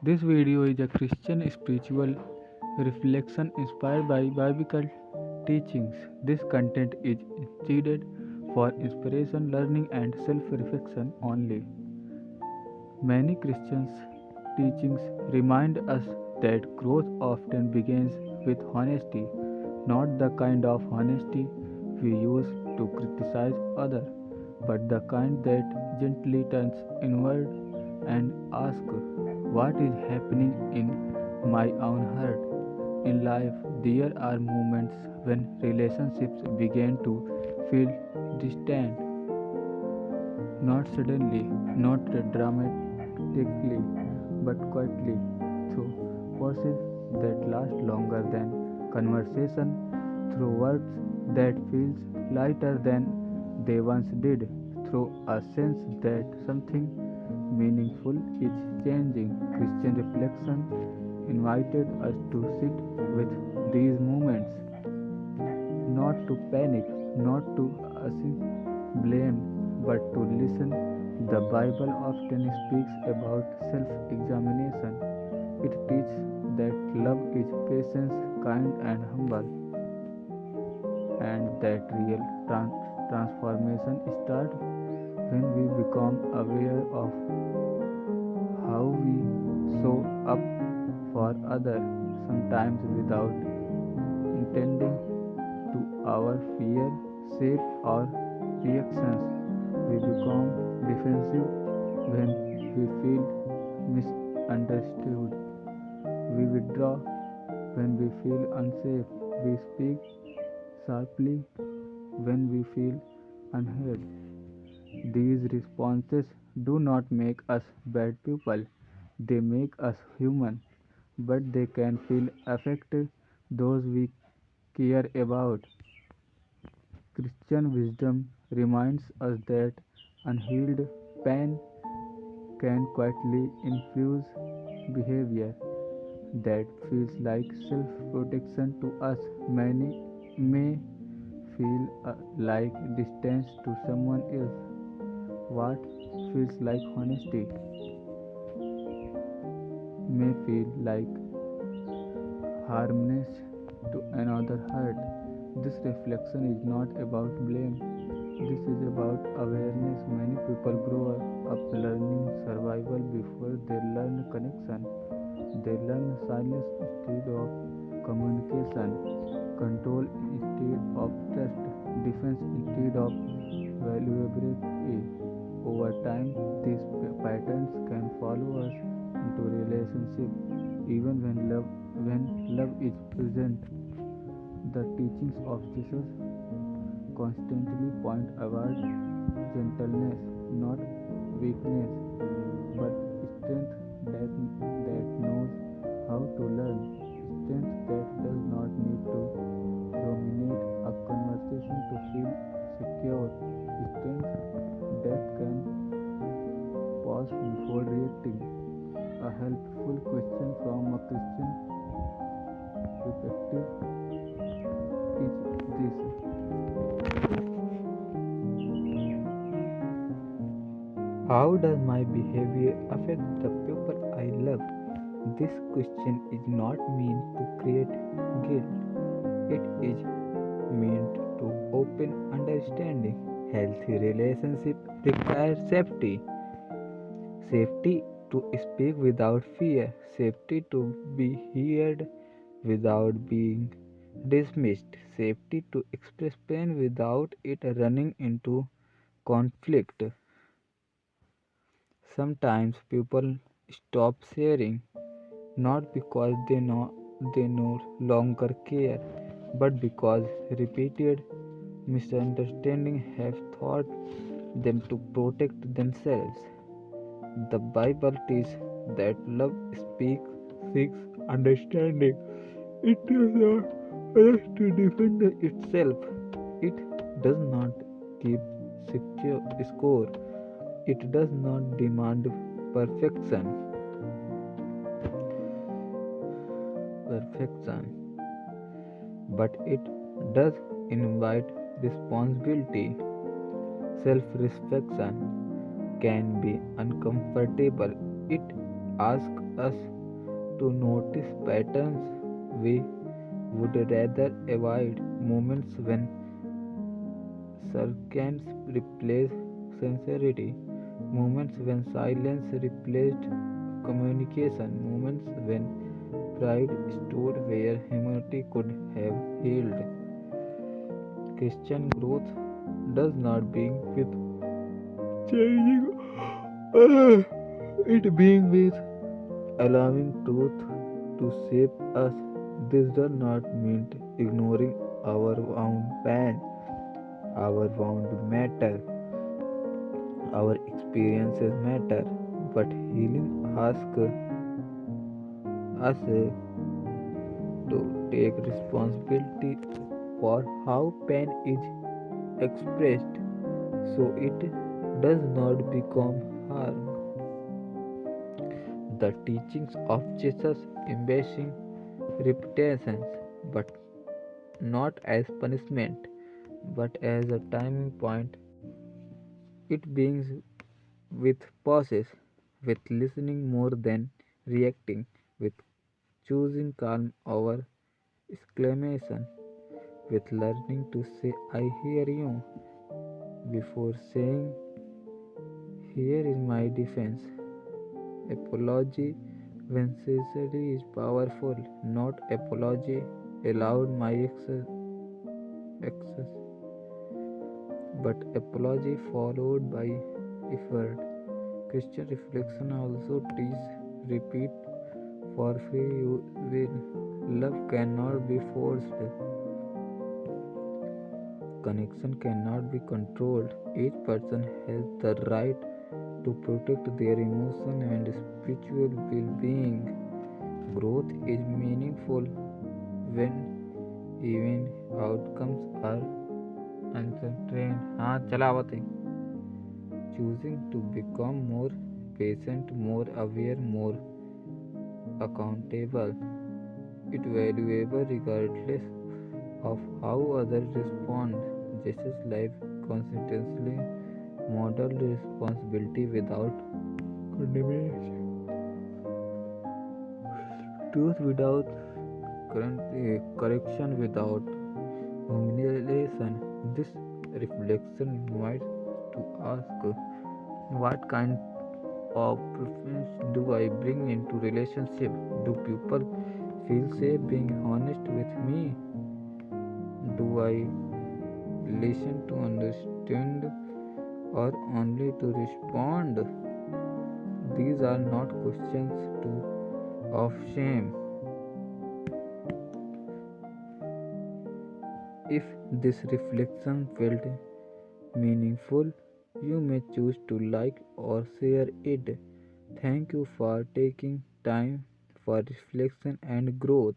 This video is a Christian spiritual reflection inspired by biblical teachings. This content is intended for inspiration, learning, and self reflection only. Many Christian teachings remind us that growth often begins with honesty, not the kind of honesty we use to criticize others, but the kind that gently turns inward and asks, what is happening in my own heart? In life, there are moments when relationships begin to feel distant, not suddenly, not dramatically, but quietly, through pauses that last longer than conversation, through words that feels lighter than they once did, through a sense that something meaningful is changing. Christian reflection invited us to sit with these moments, not to panic, not to assume blame, but to listen. The Bible often speaks about self examination. It teaches that love is patient, kind, and humble, and that real transformation starts when we become aware of how we show up for others, sometimes without intending to our fear, shape our reactions. We become defensive when we feel misunderstood. We withdraw when we feel unsafe. We speak sharply when we feel unheard. These responses do not make us bad people, they make us human, but they can feel affect those we care about. Christian wisdom reminds us that unhealed pain can quietly infuse behavior that feels like self protection to us. Many may feel like distance to someone else. What feels like honesty may feel like harmless to another heart. This reflection is not about blame, this is about awareness. Many people grow up learning survival before they learn connection. They learn silence instead of communication, control instead of trust, defense instead of vulnerability. Over time, these patterns can follow us into relationship, even when love is present. The teachings of Jesus constantly point award gentleness, not weakness, but strength that knows how to learn, strength that does not need to dominate a conversation to feel secure, strength that can pause before reacting. A helpful question from a Christian perspective is this: how does my behavior affect the people I love? This question is not meant to create guilt, it is meant to open understanding. Healthy relationship require safety. Safety to speak without fear, safety to be heard without being dismissed, safety to express pain without it running into conflict. Sometimes people stop sharing not because they no longer care, but because repeated misunderstanding have taught them to protect themselves. The Bible teaches that love seeks understanding. It does not rush to defend itself. It does not keep score. It does not demand perfection. Perfection, but it does invite responsibility. Self-reflection can be uncomfortable. It ask us to notice patterns we would rather avoid, moments when sarcasm replaced sincerity, moments when silence replaced communication, moments when pride stood where humanity could have healed. Christian growth does not begin with changing, it begins with allowing truth to shape us. This does not mean ignoring our own pain, our wound matter, our experiences matter, but healing asks us to take responsibility for how pain is expressed so it does not become harm. The teachings of Jesus embracing repetitions, but not as punishment, but as a turning point. It begins with pauses, with listening more than reacting, with choosing calm over exclamation, with learning to say I hear you before saying here is my defense. Apology when necessary is powerful, not apology allowed my excess, but apology followed by effort. Christian reflection also teaches repeat for free will. Love cannot be forced. Connection cannot be controlled. Each person has the right to protect their emotion and spiritual well-being. Growth is meaningful when even outcomes are uncertain. हाँ चलावत है. Choosing to become more patient, more aware, more accountable. It valuable regardless of how others respond. Jesus' life consistently modeled responsibility without condemnation, truth without correction, without humiliation. This reflection invites to ask, what kind of preference do I bring into relationship? Do people feel safe being honest with me? Do I listen to understand or only to respond? These are not questions of shame. If this reflection felt meaningful, you may choose to like or share it. Thank you for taking time for reflection and growth.